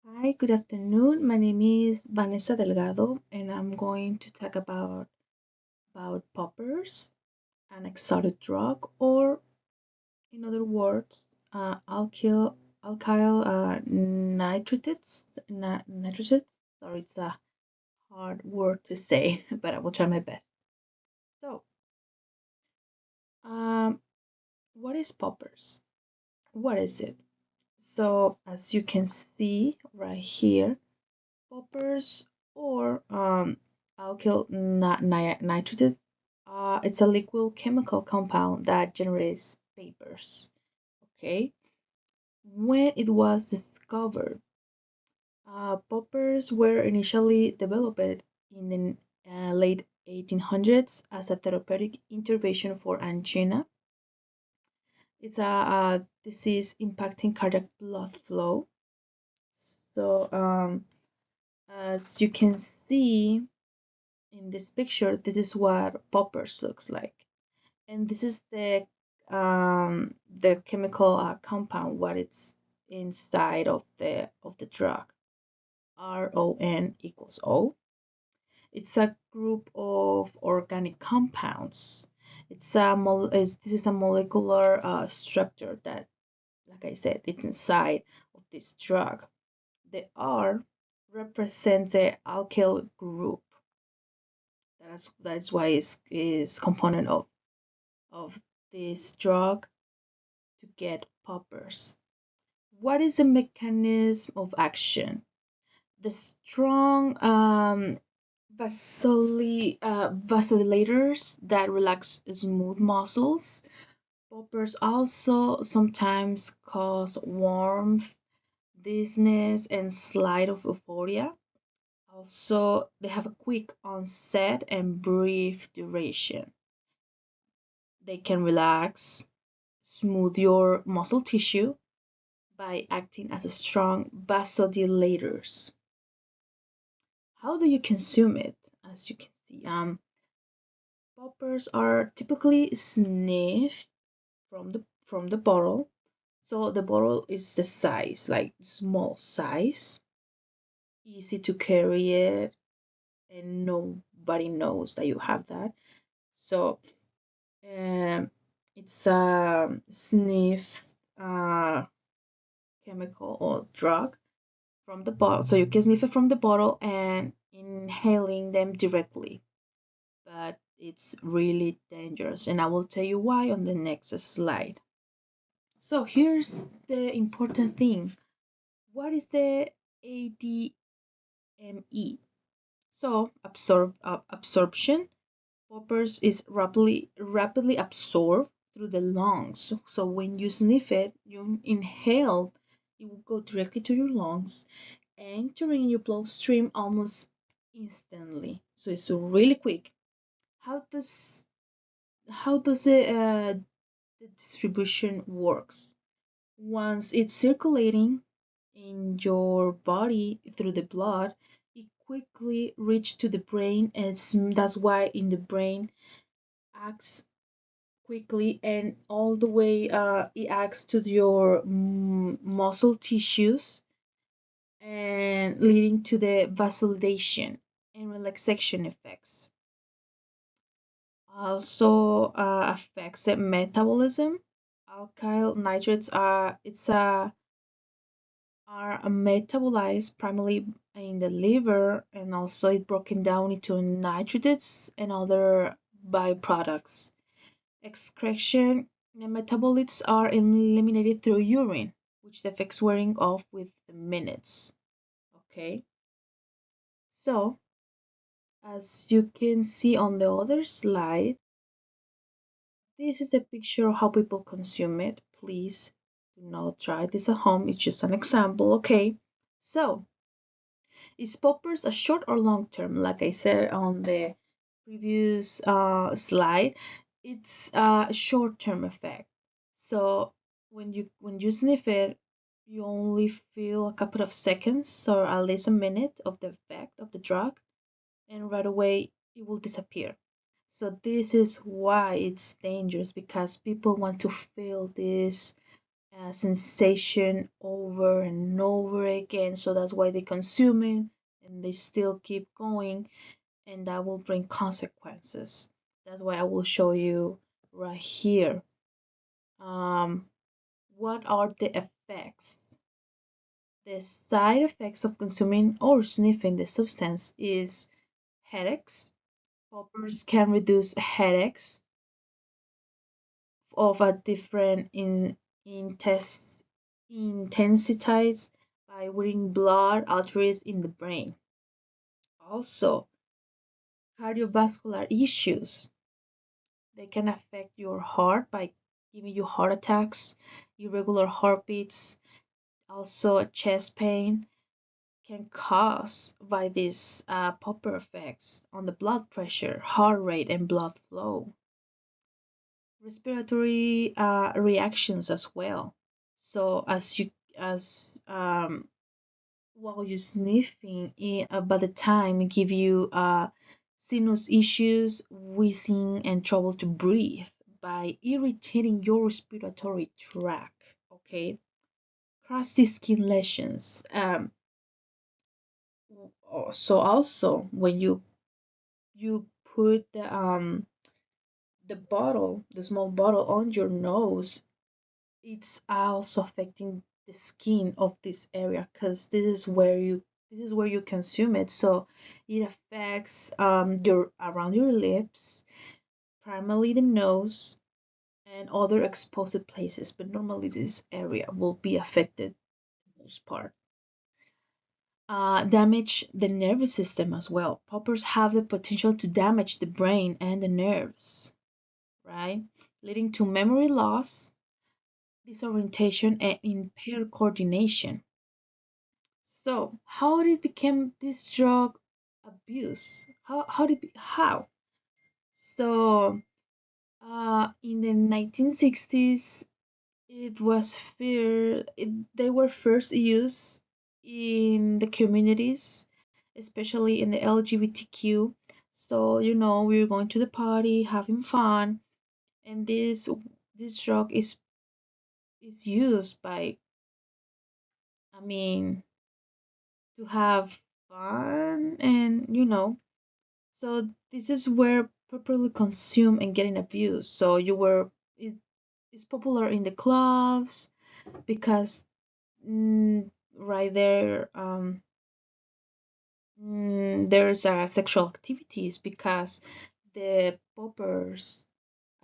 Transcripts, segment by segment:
Hi, good afternoon. My name is Vanessa Delgado, and I'm going to talk about poppers, an exotic drug, or in other words, alkyl nitrates. Sorry, it's a hard word to say, but I will try my best. So, um, what is poppers? What is it? So, as you can see right here, poppers or alkyl nitrates. It's a liquid chemical compound that generates vapors. Okay, when it was discovered, poppers were initially developed in the late 1800s as a therapeutic intervention for angina. It's a disease impacting cardiac blood flow. So, as you can see in this picture, this is what poppers looks like, and this is the chemical compound what it's inside of the drug. RON equals O. It's a group of organic compounds. This is a molecular structure that, like I said, it's inside of this drug. The R represents the alkyl group. That's why it's is component of this drug to get poppers. What is the mechanism of action? The strong vasodilators that relax smooth muscles. Poppers also sometimes cause warmth, dizziness, and slight of euphoria. Also, they have a quick onset and brief duration. They can relax, smooth your muscle tissue by acting as a strong vasodilators. How do you consume it? As you can see, poppers are typically sniffed from the bottle. So the bottle is the size, like small size, easy to carry it, and nobody knows that you have that. So um, it's a sniff uh, chemical or drug from the bottle. So you can sniff it from the bottle and inhaling them directly. But it's really dangerous. And I will tell you why on the next slide. So here's the important thing. What is the ADME? So absorption. Poppers is rapidly absorbed through the lungs. So when you sniff it, you inhale, it will go directly to your lungs, entering your bloodstream almost instantly. So it's really quick. How does the distribution works? Once it's circulating in your body through the blood, it quickly reaches to the brain, and that's why in the brain acts quickly and all the way it acts to your muscle tissues and leading to the vasodilation and relaxation effects. Also affects the metabolism. Alkyl nitrates are metabolized primarily in the liver, and also it broken down into nitrates and other byproducts. Excretion and metabolites are eliminated through urine, which the effects wearing off with the minutes. Okay, so as you can see on the other slide, this is a picture of how people consume it. Please do not try this at home. It's just an example. Okay, so is poppers a short or long term? Like I said on the previous slide, it's a short term effect. So when you sniff it, you only feel a couple of seconds or at least a minute of the effect of the drug, and right away it will disappear. So this is why it's dangerous, because people want to feel this sensation over and over again. So that's why they consume it and they still keep going, and that will bring consequences. That's why I will show you right here. What are the effects? The side effects of consuming or sniffing the substance is headaches. Poppers can reduce headaches of a different intensities by wearing blood arteries in the brain. Also, cardiovascular issues. They can affect your heart by giving you heart attacks, irregular heartbeats, also chest pain can cause by these popper effects on the blood pressure, heart rate, and blood flow. Respiratory reactions as well. So while you're sniffing, by the time it give you sinus issues, wheezing, and trouble to breathe by irritating your respiratory tract. Okay, crusty skin lesions. So also when you put the small bottle on your nose, it's also affecting the skin of this area because this is where you consume it. So it affects your around your lips, primarily the nose and other exposed places, but normally this area will be affected the most part. Damage the nervous system as well. Poppers have the potential to damage the brain and the nerves, right? Leading to memory loss, disorientation, and impaired coordination. So, how did it become this drug abuse? How? So, in the 1960s, they were first used in the communities, especially in the LGBTQ. So, we were going to the party, having fun, and this drug is used by, I mean, to have fun and so this is where properly consumed and getting abused. So it's popular in the clubs because right there there's sexual activities because the poppers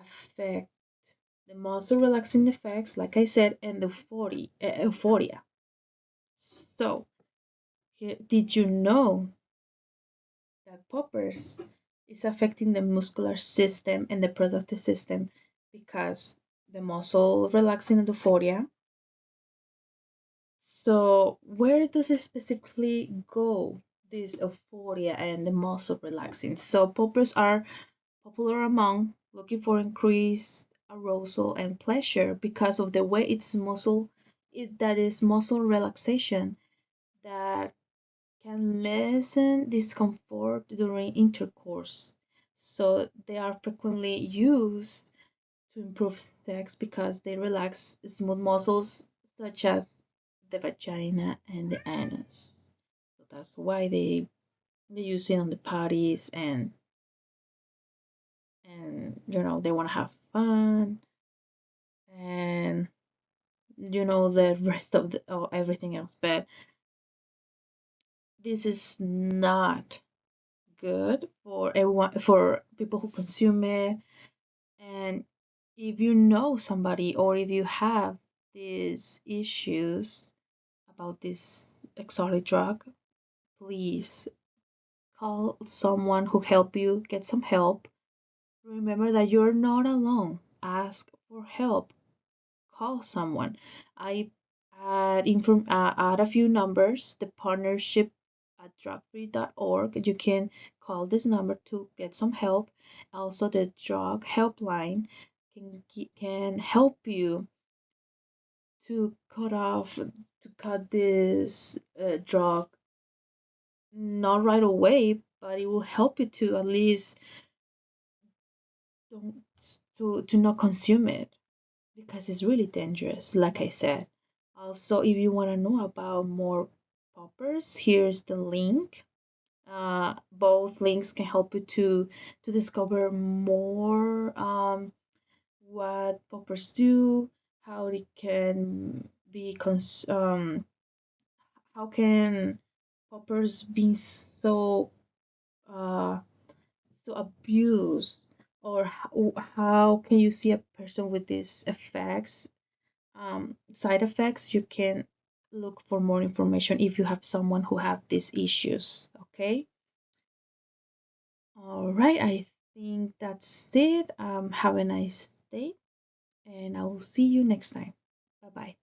affect the muscle relaxing effects, like I said, and the euphoria. So did you know that poppers is affecting the muscular system and the productive system because the muscle relaxing and euphoria. So where does it specifically go, this euphoria and the muscle relaxing? So poppers are popular among looking for increased arousal and pleasure because of the way that is muscle relaxation that can lessen discomfort during intercourse. So they are frequently used to improve sex because they relax smooth muscles such as the vagina and the anus. So that's why they use it on the parties and they want to have fun and the rest of the everything else. But this is not good for everyone, for people who consume it. And if you know somebody or if you have these issues about this exotic drug, please call someone who help you get some help. Remember that you're not alone. Ask for help. Call someone. I add a few numbers. The partnership at drugfree.org. You can call this number to get some help. Also, the drug helpline can help you to cut this drug, not right away, but it will help you to at least don't to not consume it. because it's really dangerous, like I said. Also, if you want to know about more poppers, here's the link. Both links can help you to discover more what poppers do, how they can be how can poppers be uh, so abused, or how can you see a person with these effects, side effects. You can look for more information if you have someone who have these issues. Okay. All right, I think that's it. Have a nice day, and I will see you next time. Bye bye.